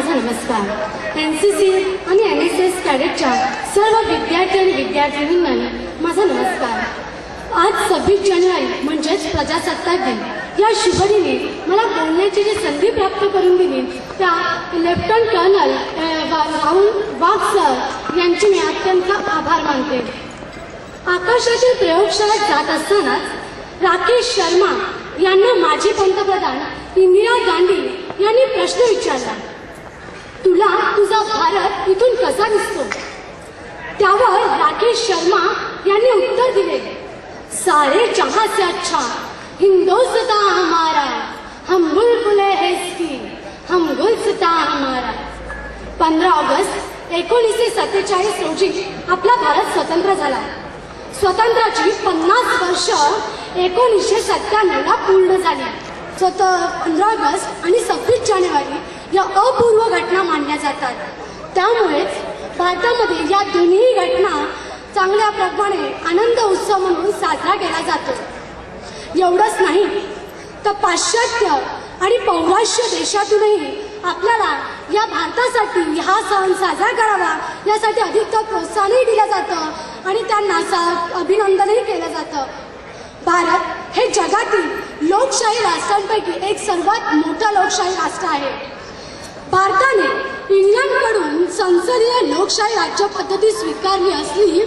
माझा नमस्कार. NCC आणि NSS कॅडेटच्या सर्व विद्यार्थी आणि विद्यार्थिनींना माझा नमस्कार. आज 26 जानेवारी म्हणजेच प्रजासत्ताक दिन या शुभदिनी मला बोलण्याची जी संधी प्राप्त करून दिली त्या लेफ्टनंट कर्नल राहुल वाघ सर यांचे मी अत्यंत आभार मानते. आकाशातील प्रयोगशाळेत जात असतानाच राकेश शर्मा यांना माजी पंतप्रधान इंदिरा गांधी यांनी प्रश्न विचारला, तुला तुझा भारत इथून कसा दिसतो? त्यावर राकेश शर्मा यांनी उत्तर दिले, सारे जहां से अच्छा हिंदुस्तान हमारा, हम बुलबुले हैं इसकी, हम गुलसितां हमारा. 15 ऑगस्ट 1947 रोजी आपला भारत स्वतंत्र झाला. स्वातंत्र्याची 50 वर्ष 1997ला पूर्ण झाली. 15 ऑगस्ट आणि 26 जानेवारी या अपूर्व घटना मानल्या जातात. त्यामुळेच भारतामध्ये या दोन्ही घटना चांगल्या प्रमाणे आनंद उत्सव म्हणून साजरा केला जातो. एवढंच नाही तर पाश्चात्य आणि पौराष्ट्र देशातूनही आपल्याला या भारतासाठी हा सण साजरा करावा यासाठी अधिक प्रोत्साहनही दिलं जातं आणि त्यांना अभिनंदनही केलं जातं. भारत हे जगातील लोकशाही राष्ट्रांपैकी एक सर्वात मोठं लोकशाही राष्ट्र आहे. भारताने इंग्लंडकडून संसदीय लोकशाही राज्य पद्धती स्वीकारली असली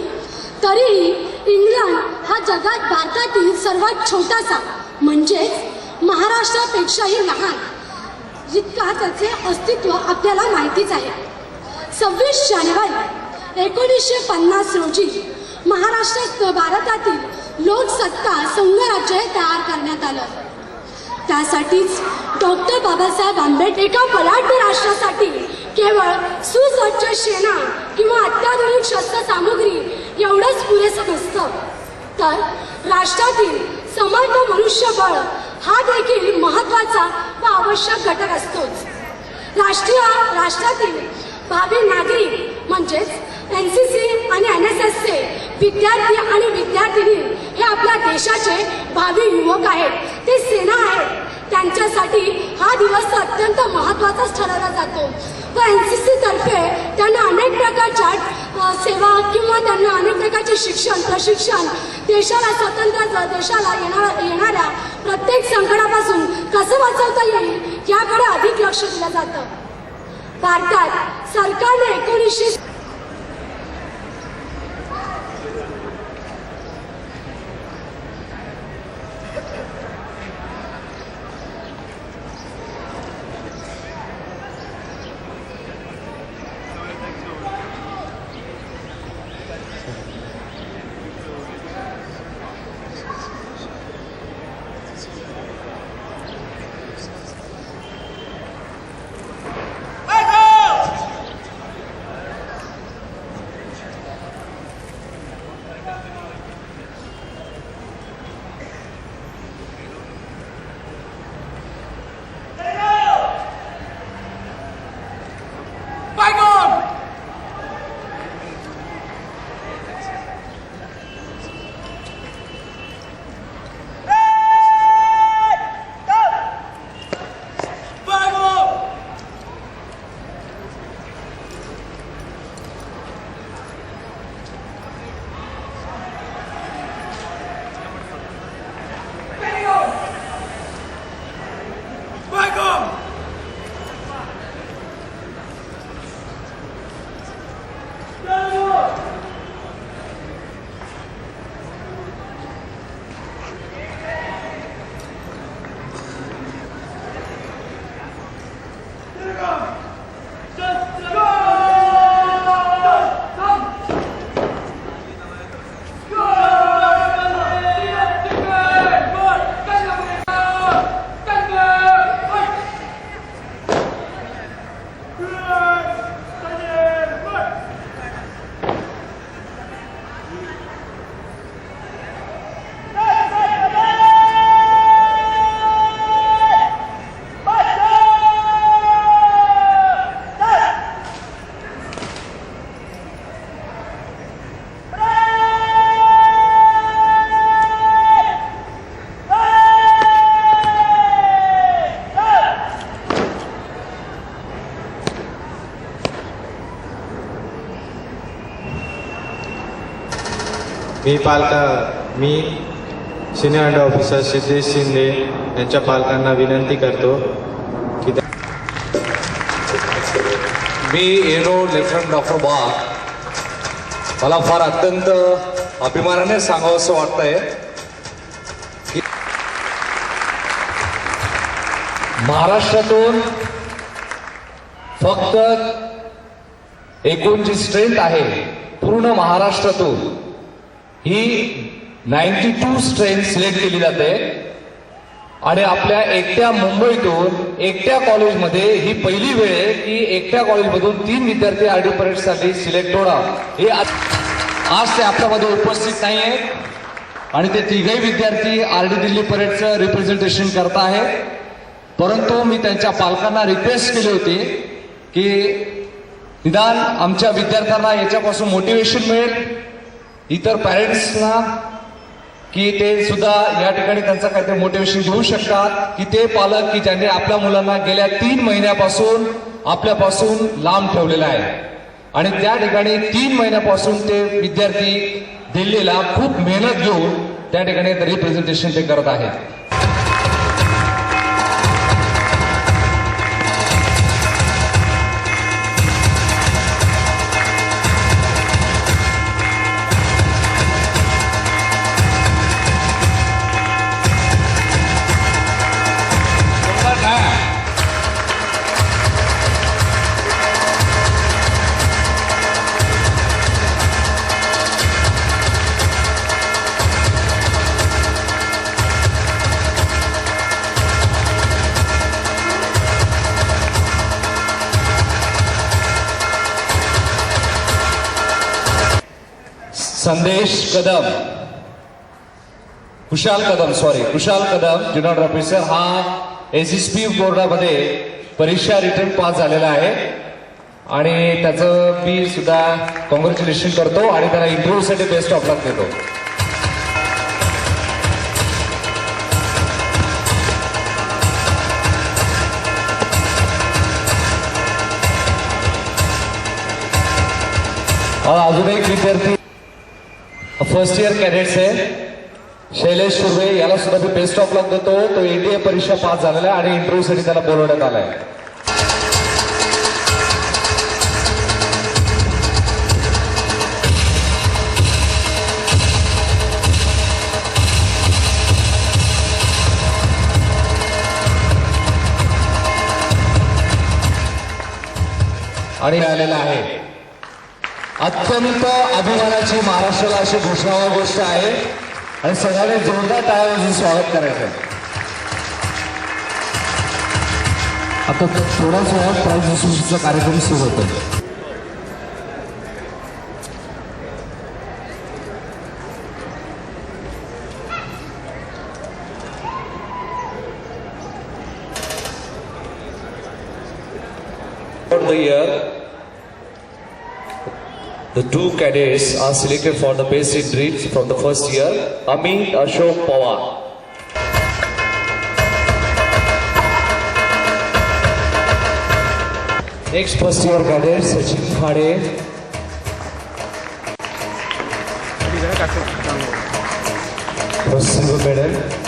तरीही इंग्लंड हा जगात भारतातील सर्वात छोटासा म्हणजेच महाराष्ट्रापेक्षाही लहान जितका त्याचे अस्तित्व आपल्याला माहितीच आहे. 26 जानेवारी 1950 रोजी महाराष्ट्रात भारतातील लोकसत्ता संघराज्य तयार करण्यात आलं. त्यासाठीच डॉक्टर बाबासाहेब आंबेडकर एका बलाढ्य राष्ट्रासाठी केवळ सुसज्ज सेना किंवा अत्याधुनिक शस्त्रसामुग्री एवढंच पुरेसं नसतं, तर राष्ट्रातील समर्थ मनुष्यबळ हा देखील महत्त्वाचा व आवश्यक घटक असतोच. राष्ट्रातील भावी नागरिक म्हणजेच NCC आणि NSSचे विद्यार्थी आणि विद्यार्थिनी हे आपल्या देशाचे भावी युवक आहेत, ते सेना आहेत. त्यांच्यासाठी हा दिवस अत्यंत महत्त्वाचाच ठरवला जातो व NCC तर्फे त्यांना अनेक प्रकारच्या सेवा किंवा त्यांना अनेक प्रकारचे प्रशिक्षण देशाला स्वतंत्र देशाला येणाऱ्या प्रत्येक संकटापासून कसं वाचवता येईल याकडे अधिक लक्ष दिलं जातं. भारतात सरकारने 1900 मी senior under officer Siddhesh Shinde यांच्या पालकांना विनंती करतो की मी लेफ्टनंट डॉक्टर वाघ, मला फार अत्यंत अभिमानाने सांगावं असं वाटतंय की महाराष्ट्रातून फक्त एकूण जी स्ट्रेंथ आहे पूर्ण महाराष्ट्रातून ही 92 स्ट्रेंथ सिलेक्ट केली जाते आणि आपल्या एकट्या मुंबईतून एकट्या कॉलेजमध्ये ही पहिली वेळ आहे की एकट्या कॉलेजमधून 3 विद्यार्थी आरडी परेडसाठी सिलेक्ट होणार. हे आज ते आपल्यामध्ये उपस्थित नाही आहेत आणि ते तिघही विद्यार्थी आरडी दिल्ली परेडचं रिप्रेझेंटेशन करत आहेत. परंतु मी त्यांच्या पालकांना रिक्वेस्ट केली होती की निदान आमच्या विद्यार्थ्यांना याच्यापासून मोटिवेशन मिळेल, इतर पॅरेंट्सना की ते सुद्धा या ठिकाणी त्यांचं काहीतरी मोटिवेशन घेऊ शकतात की ते पालक की ज्यांनी आपल्या मुलांना गेल्या 3 महिन्यापासून आपल्यापासून लांब ठेवलेलं आहे आणि त्या ठिकाणी 3 महिन्यापासून ते विद्यार्थी दिल्लीला खूप मेहनत घेऊन त्या ठिकाणी रिप्रेझेंटेशन ते करत आहेत. संदेश कदम, कुशाल कदम ज्युनियर ऑफिसर हा SSP बोर्डामध्ये परीक्षा रिटर्न पास झालेला आहे आणि त्याचं मी सुद्धा कॉंग्रॅच्युलेशन करतो आणि त्याला इंटरव्ह्यूसाठी बेस्ट ऑफ लक देतो. अजून एक विद्यार्थी फर्स्ट इयर कॅडेट्स आहे शैलेश सुर्वे, याला सुद्धा मी बेस्ट ऑफ लक देतो. तो NDA परीक्षा पास झालेला आहे आणि इंटरव्ह्यूसाठी त्याला बोलवण्यात आलाय. आणि आलेला आहे. अत्यंत अभिमानाची महाराष्ट्राला अशी घोषणावार गोष्ट आहे आणि सगळ्यांनी जोरदार टाळ्या वाजवून स्वागत करायचं आहे. आता थोड्याच वेळात प्राइज डिस्ट्रीब्युशनचा कार्यक्रम सुरू होतो. The 2 cadets are selected for the basic drills from the first year. Amit Ashok Pawar. Next first year cadet Sachin Khade. For silver medal.